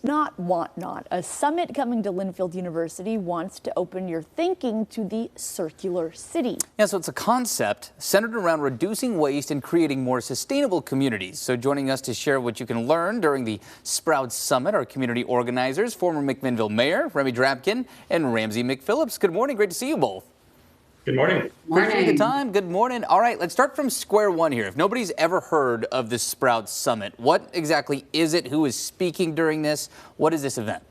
Not. A summit coming to Linfield University wants to open your thinking to the circular city. Yeah, so it's a concept centered around reducing waste and creating more sustainable communities. So joining us to share what you can learn during the Sprouts Summit are community organizers, former McMinnville Mayor Remy Drabkin and Ramsey McPhillips. Good morning. Great to see you both. Good morning. Appreciate the time. Good morning. All right, let's start from square one here. If nobody's ever heard of the Sprouts Summit, what exactly is it? Who is speaking during this? What is this event?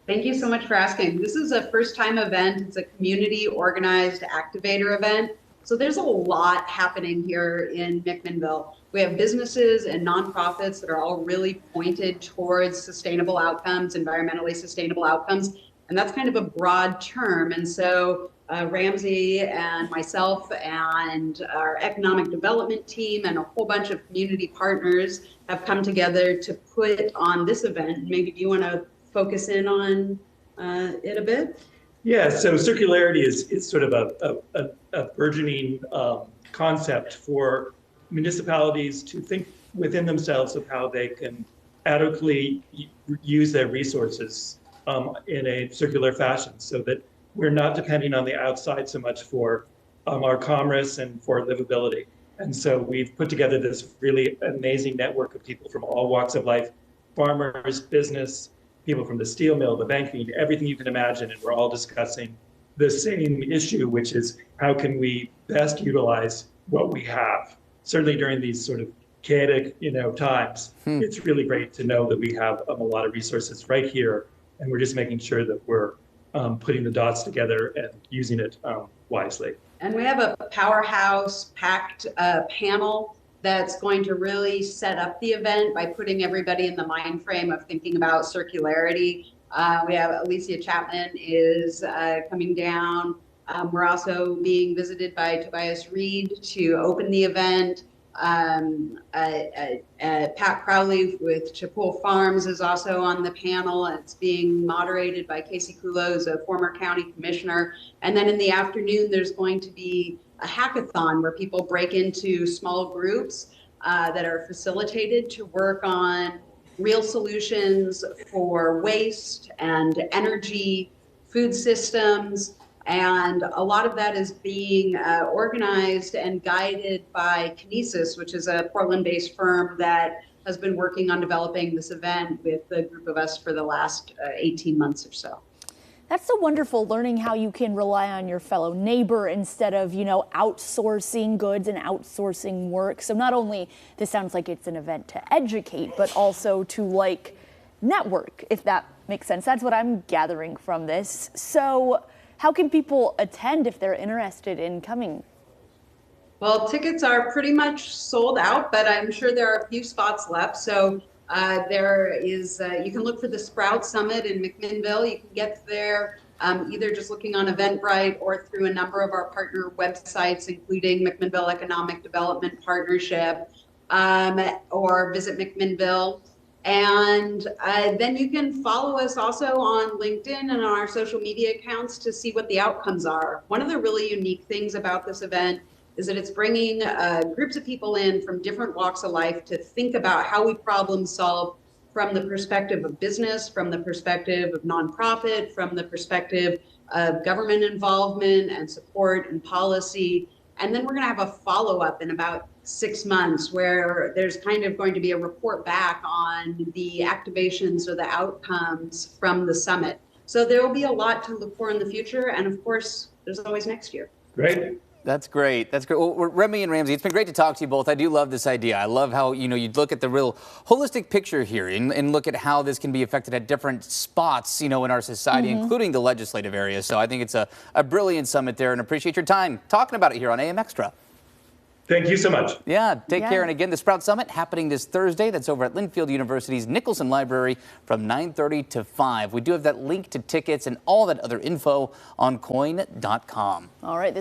Thank you so much for asking. This is a first-time event. It's a community organized activator event. So there's a lot happening here in McMinnville. We have businesses and nonprofits that are all really pointed towards sustainable outcomes, environmentally sustainable outcomes. And that's kind of a broad term. And so Ramsey and myself and our economic development team and a whole bunch of community partners have come together to put on this event. Maybe you want to focus in on it a bit? Yeah, so circularity is sort of a burgeoning concept for municipalities to think within themselves of how they can adequately use their resources in a circular fashion, so that we're not depending on the outside so much for our commerce and for livability. And so we've put together this really amazing network of people from all walks of life, farmers, business, people from the steel mill, the banking, everything you can imagine. And we're all discussing the same issue, which is how can we best utilize what we have? Certainly during these sort of chaotic, times, it's really great to know that we have a lot of resources right here. And we're just making sure that we're putting the dots together and using it wisely. And we have a powerhouse packed panel that's going to really set up the event by putting everybody in the mind frame of thinking about circularity. We have Alicia Chapman is coming down. We're also being visited by Tobias Reed to open the event. Pat Crowley with Chapul Farms is also on the panel. It's being moderated by Casey Kulos, a former county commissioner. And then in the afternoon, there's going to be a hackathon where people break into small groups that are facilitated to work on real solutions for waste and energy, food systems. And a lot of that is being organized and guided by Kinesis, which is a Portland-based firm that has been working on developing this event with a group of us for the last 18 months or so. That's so wonderful, learning how you can rely on your fellow neighbor instead of, outsourcing goods and outsourcing work. So not only this sounds like it's an event to educate, but also to network, if that makes sense. That's what I'm gathering from this. So how can people attend if they're interested in coming? Well, tickets are pretty much sold out, but I'm sure there are a few spots left. So there is, you can look for the Sprouts Summit in McMinnville. You can get there either just looking on Eventbrite or through a number of our partner websites, including McMinnville Economic Development Partnership, or visit McMinnville. And then you can follow us also on LinkedIn and our social media accounts to see what the outcomes are. One of the really unique things about this event is that it's bringing groups of people in from different walks of life to think about how we problem solve from the perspective of business, from the perspective of nonprofit, from the perspective of government involvement and support and policy. And then we're going to have a follow-up in about 6 months where there's kind of going to be a report back on the activations or the outcomes from the summit. So there will be a lot to look for in the future. And of course, there's always next year. Great. That's great. That's great. Well, Remy and Ramsey, it's been great to talk to you both. I do love this idea. I love how, you look at the real holistic picture here and look at how this can be affected at different spots, in our society, including the legislative area. So I think it's a brilliant summit there, and appreciate your time talking about it here on AM Extra. Thank you so much. Yeah, take care. And again, the Sprouts Summit happening this Thursday. That's over at Linfield University's Nicholson Library from 9:30 to 5. We do have that link to tickets and all that other info on KOIN.com. All right.